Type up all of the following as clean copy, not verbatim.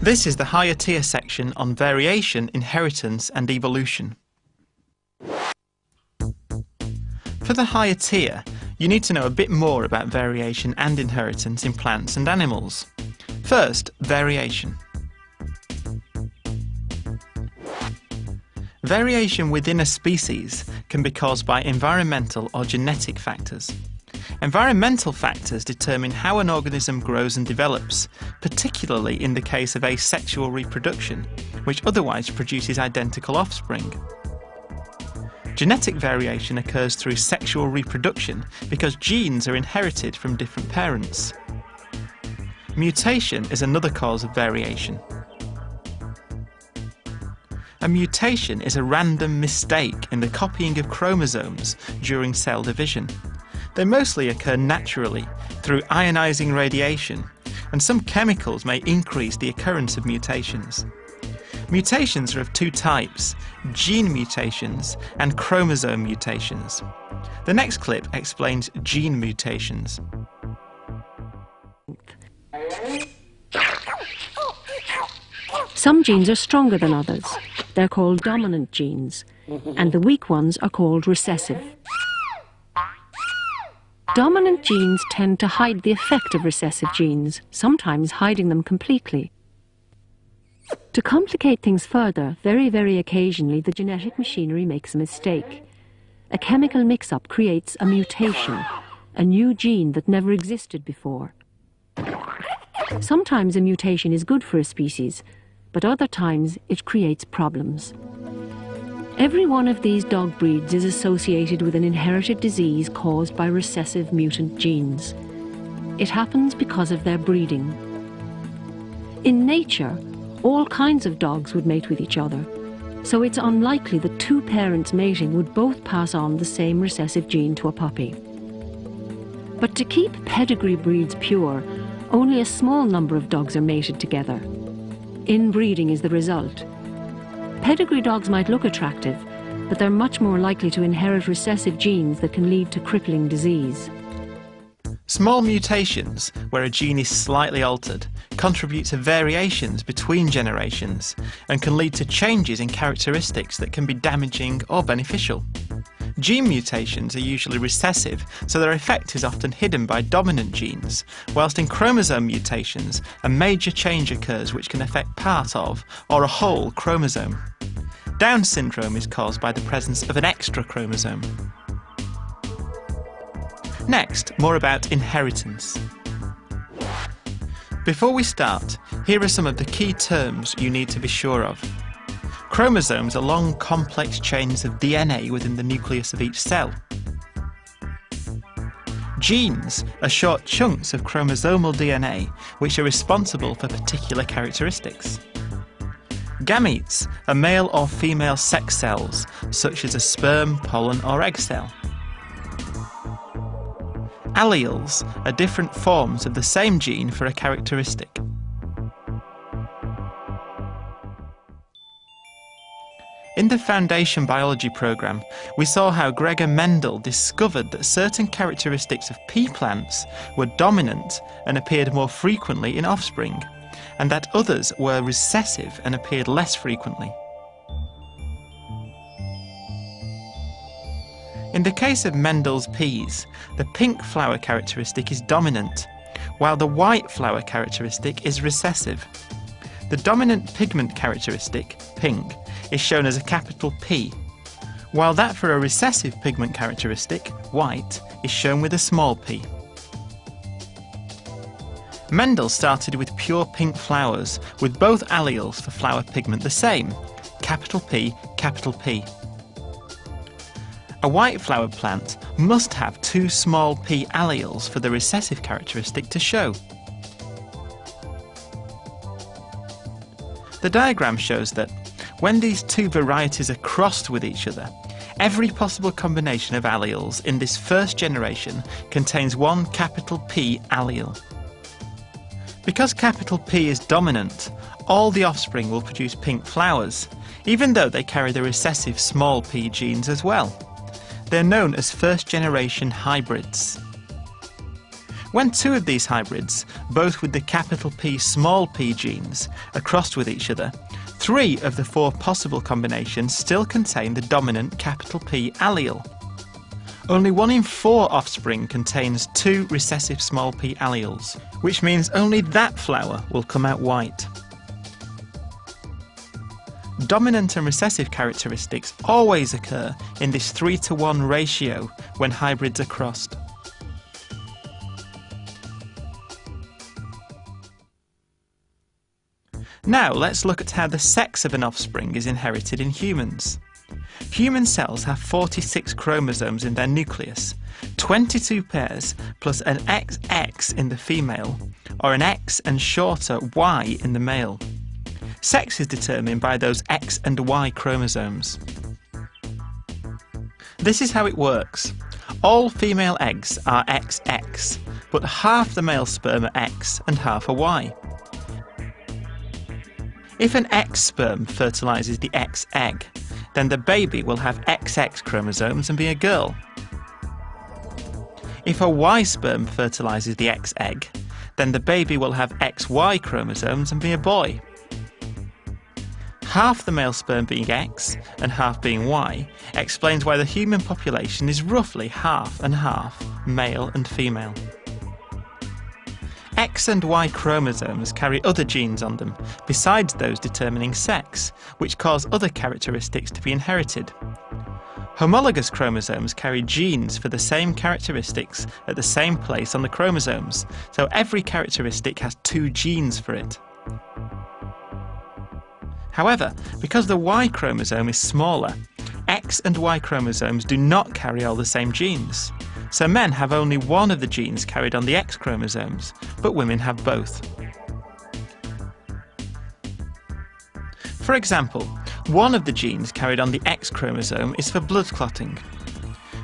This is the higher tier section on variation, inheritance and evolution. For the higher tier, you need to know a bit more about variation and inheritance in plants and animals. First, variation. Variation within a species can be caused by environmental or genetic factors. Environmental factors determine how an organism grows and develops, particularly in the case of asexual reproduction, which otherwise produces identical offspring. Genetic variation occurs through sexual reproduction because genes are inherited from different parents. Mutation is another cause of variation. A mutation is a random mistake in the copying of chromosomes during cell division. They mostly occur naturally through ionizing radiation, and some chemicals may increase the occurrence of mutations. Mutations are of two types: gene mutations and chromosome mutations. The next clip explains gene mutations. Some genes are stronger than others. They're called dominant genes, and the weak ones are called recessive. Dominant genes tend to hide the effect of recessive genes, sometimes hiding them completely. To complicate things further, very occasionally the genetic machinery makes a mistake. A chemical mix-up creates a mutation, a new gene that never existed before. Sometimes a mutation is good for a species, but other times it creates problems. Every one of these dog breeds is associated with an inherited disease caused by recessive mutant genes. It happens because of their breeding. In nature, all kinds of dogs would mate with each other, so it's unlikely that two parents mating would both pass on the same recessive gene to a puppy. But to keep pedigree breeds pure, only a small number of dogs are mated together. Inbreeding is the result. Pedigree dogs might look attractive, but they're much more likely to inherit recessive genes that can lead to crippling disease. Small mutations, where a gene is slightly altered, contribute to variations between generations and can lead to changes in characteristics that can be damaging or beneficial. Gene mutations are usually recessive, so their effect is often hidden by dominant genes, whilst in chromosome mutations, a major change occurs which can affect part of or a whole chromosome. Down syndrome is caused by the presence of an extra chromosome. Next, more about inheritance. Before we start, here are some of the key terms you need to be sure of. Chromosomes are long, complex chains of DNA within the nucleus of each cell. Genes are short chunks of chromosomal DNA which are responsible for particular characteristics. Gametes are male or female sex cells, such as a sperm, pollen or egg cell. Alleles are different forms of the same gene for a characteristic. In the Foundation Biology programme, we saw how Gregor Mendel discovered that certain characteristics of pea plants were dominant and appeared more frequently in offspring, and that others were recessive and appeared less frequently. In the case of Mendel's peas, the pink flower characteristic is dominant, while the white flower characteristic is recessive. The dominant pigment characteristic, pink, is shown as a capital P, while that for a recessive pigment characteristic, white, is shown with a small p. Mendel started with pure pink flowers, with both alleles for flower pigment the same, capital P, capital P. A white flower plant must have two small p alleles for the recessive characteristic to show. The diagram shows that when these two varieties are crossed with each other, every possible combination of alleles in this first generation contains one capital P allele. Because capital P is dominant, all the offspring will produce pink flowers, even though they carry the recessive small p genes as well. They're known as first-generation hybrids. When two of these hybrids, both with the capital P small p genes, are crossed with each other, 3 of the 4 possible combinations still contain the dominant capital P allele. Only 1 in 4 offspring contains 2 recessive small p alleles, which means only that flower will come out white. Dominant and recessive characteristics always occur in this 3-to-1 ratio when hybrids are crossed. Now let's look at how the sex of an offspring is inherited in humans. Human cells have 46 chromosomes in their nucleus, 22 pairs plus an XX in the female, or an X and shorter Y in the male. Sex is determined by those X and Y chromosomes. This is how it works. All female eggs are XX, but half the male sperm are X and half are Y. If an X sperm fertilises the X egg, then the baby will have XX chromosomes and be a girl. If a Y sperm fertilises the X egg, then the baby will have XY chromosomes and be a boy. Half the male sperm being X and half being Y explains why the human population is roughly half and half, male and female. X and Y chromosomes carry other genes on them, besides those determining sex, which cause other characteristics to be inherited. Homologous chromosomes carry genes for the same characteristics at the same place on the chromosomes, so every characteristic has 2 genes for it. However, because the Y chromosome is smaller, X and Y chromosomes do not carry all the same genes. So men have only one of the genes carried on the X chromosomes, but women have both. For example, one of the genes carried on the X chromosome is for blood clotting.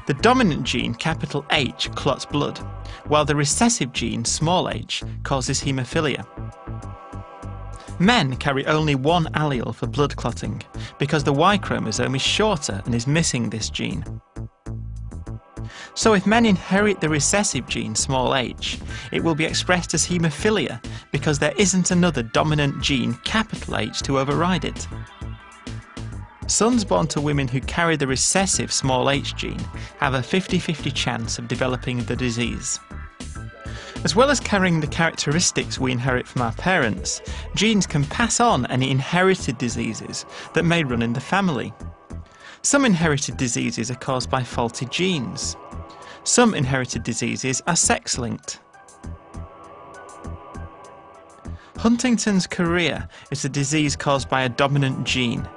The dominant gene, capital H, clots blood, while the recessive gene, small h, causes haemophilia. Men carry only one allele for blood clotting, because the Y chromosome is shorter and is missing this gene. So if men inherit the recessive gene, small h, it will be expressed as haemophilia because there isn't another dominant gene, capital H, to override it. Sons born to women who carry the recessive small h gene have a 50-50 chance of developing the disease. As well as carrying the characteristics we inherit from our parents, genes can pass on any inherited diseases that may run in the family. Some inherited diseases are caused by faulty genes. Some inherited diseases are sex-linked. Huntington's chorea is a disease caused by a dominant gene.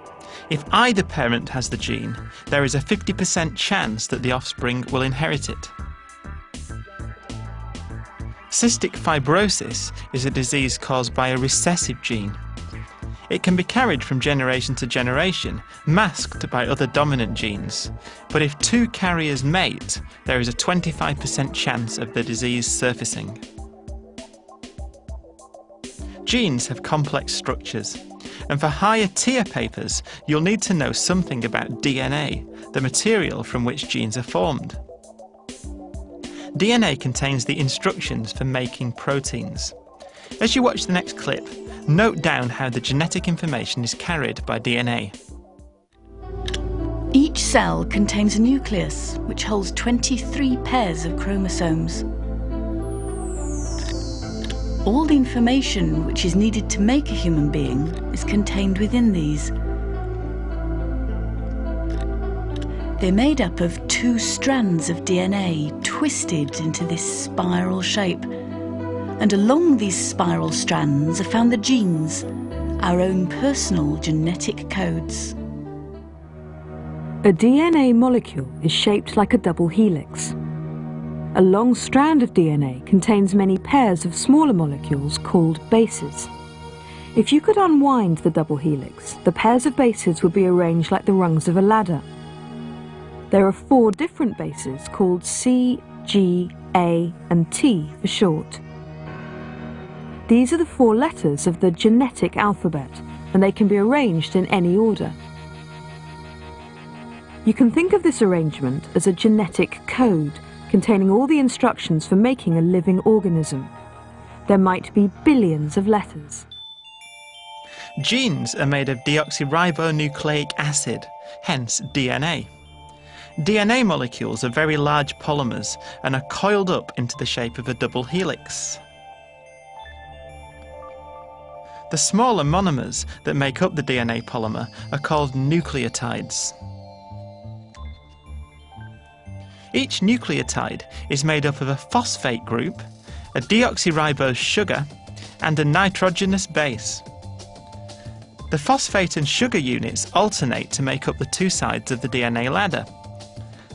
If either parent has the gene, there is a 50% chance that the offspring will inherit it. Cystic fibrosis is a disease caused by a recessive gene. It can be carried from generation to generation, masked by other dominant genes. But if 2 carriers mate, there is a 25% chance of the disease surfacing. Genes have complex structures, and for higher tier papers, you'll need to know something about DNA, the material from which genes are formed. DNA contains the instructions for making proteins. As you watch the next clip, note down how the genetic information is carried by DNA. Each cell contains a nucleus, which holds 23 pairs of chromosomes. All the information which is needed to make a human being is contained within these. They're made up of 2 strands of DNA twisted into this spiral shape. And along these spiral strands are found the genes, our own personal genetic codes. A DNA molecule is shaped like a double helix. A long strand of DNA contains many pairs of smaller molecules called bases. If you could unwind the double helix, the pairs of bases would be arranged like the rungs of a ladder. There are 4 different bases called C, G, A, and T for short. These are the 4 letters of the genetic alphabet, and they can be arranged in any order. You can think of this arrangement as a genetic code containing all the instructions for making a living organism. There might be billions of letters. Genes are made of deoxyribonucleic acid, hence DNA. DNA molecules are very large polymers and are coiled up into the shape of a double helix. The smaller monomers that make up the DNA polymer are called nucleotides. Each nucleotide is made up of a phosphate group, a deoxyribose sugar, and a nitrogenous base. The phosphate and sugar units alternate to make up the two sides of the DNA ladder.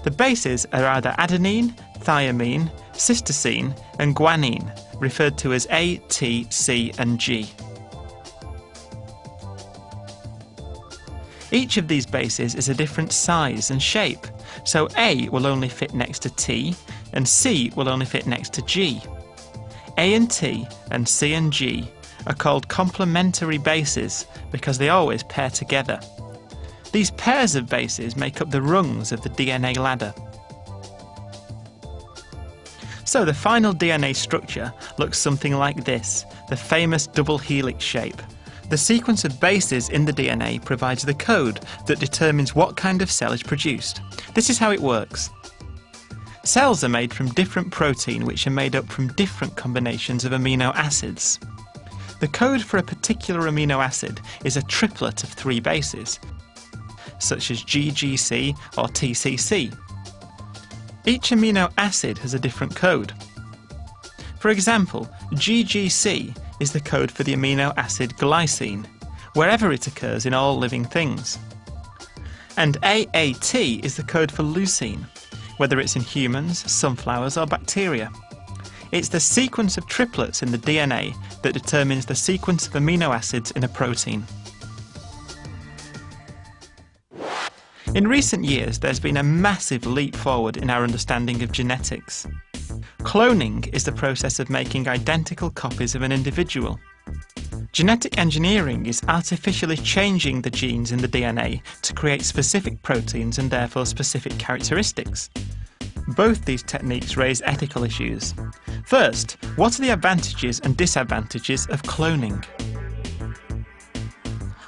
The bases are either adenine, thymine, cytosine, and guanine, referred to as A, T, C, and G. Each of these bases is a different size and shape, so A will only fit next to T, and C will only fit next to G. A and T and C and G are called complementary bases because they always pair together. These pairs of bases make up the rungs of the DNA ladder. So the final DNA structure looks something like this, the famous double helix shape. The sequence of bases in the DNA provides the code that determines what kind of cell is produced. This is how it works. Cells are made from different protein which are made up from different combinations of amino acids. The code for a particular amino acid is a triplet of 3 bases, such as GGC or TCC. Each amino acid has a different code. For example, GGC is the code for the amino acid glycine, wherever it occurs in all living things. And AAT is the code for leucine, whether it's in humans, sunflowers, or bacteria. It's the sequence of triplets in the DNA that determines the sequence of amino acids in a protein. In recent years, there's been a massive leap forward in our understanding of genetics. Cloning is the process of making identical copies of an individual. Genetic engineering is artificially changing the genes in the DNA to create specific proteins and therefore specific characteristics. Both these techniques raise ethical issues. First, what are the advantages and disadvantages of cloning?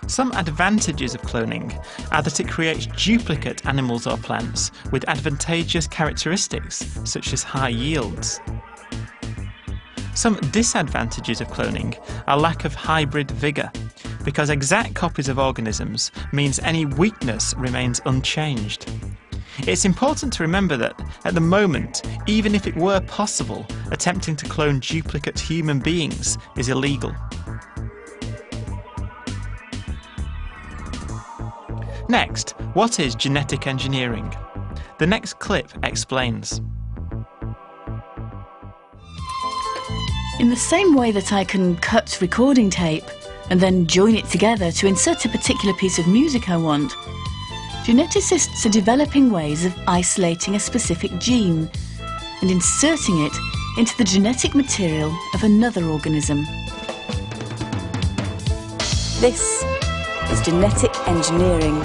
Some advantages of cloning are that it creates duplicate animals or plants with advantageous characteristics, such as high yields. Some disadvantages of cloning are lack of hybrid vigour, because exact copies of organisms means any weakness remains unchanged. It's important to remember that, at the moment, even if it were possible, attempting to clone duplicate human beings is illegal. Next, what is genetic engineering? The next clip explains. In the same way that I can cut recording tape and then join it together to insert a particular piece of music I want, geneticists are developing ways of isolating a specific gene and inserting it into the genetic material of another organism. This is genetic engineering.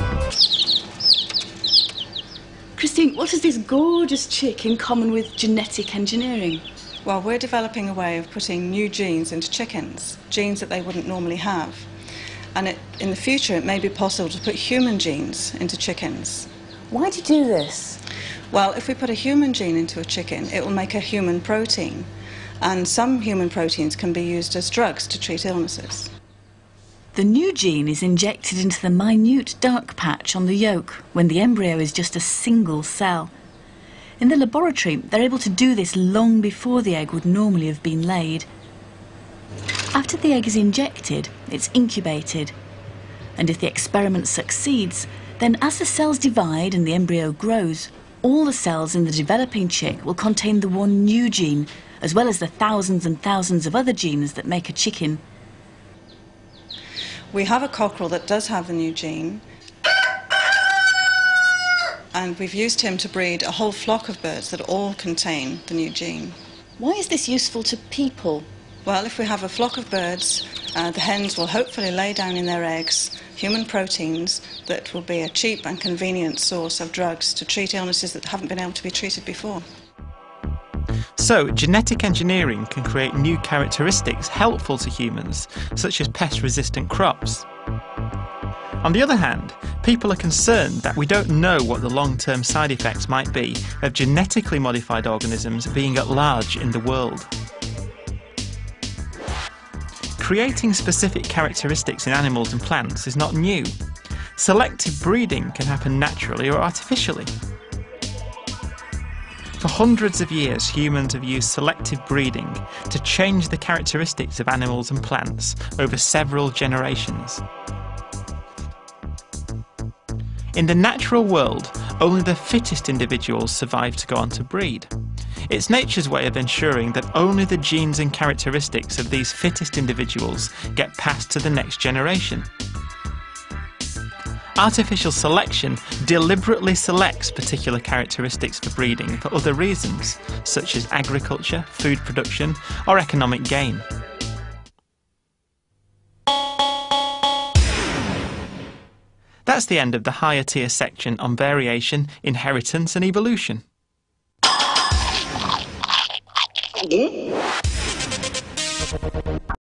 Christine, what has this gorgeous chick in common with genetic engineering? Well, we're developing a way of putting new genes into chickens, genes that they wouldn't normally have. And in the future, it may be possible to put human genes into chickens. Why do you do this? Well, if we put a human gene into a chicken, it will make a human protein. And some human proteins can be used as drugs to treat illnesses. The new gene is injected into the minute dark patch on the yolk when the embryo is just a single cell. In the laboratory, they're able to do this long before the egg would normally have been laid. After the egg is injected, it's incubated. And if the experiment succeeds, then as the cells divide and the embryo grows, all the cells in the developing chick will contain the one new gene, as well as the thousands and thousands of other genes that make a chicken. We have a cockerel that does have the new gene, and we've used him to breed a whole flock of birds that all contain the new gene. Why is this useful to people? Well, if we have a flock of birds, the hens will hopefully lay down in their eggs human proteins that will be a cheap and convenient source of drugs to treat illnesses that haven't been able to be treated before. So, genetic engineering can create new characteristics helpful to humans, such as pest-resistant crops. On the other hand, people are concerned that we don't know what the long-term side effects might be of genetically modified organisms being at large in the world. Creating specific characteristics in animals and plants is not new. Selective breeding can happen naturally or artificially. For hundreds of years, humans have used selective breeding to change the characteristics of animals and plants over several generations. In the natural world, only the fittest individuals survive to go on to breed. It's nature's way of ensuring that only the genes and characteristics of these fittest individuals get passed to the next generation. Artificial selection deliberately selects particular characteristics for breeding for other reasons, such as agriculture, food production, or economic gain. That's the end of the higher tier section on variation, inheritance, and evolution.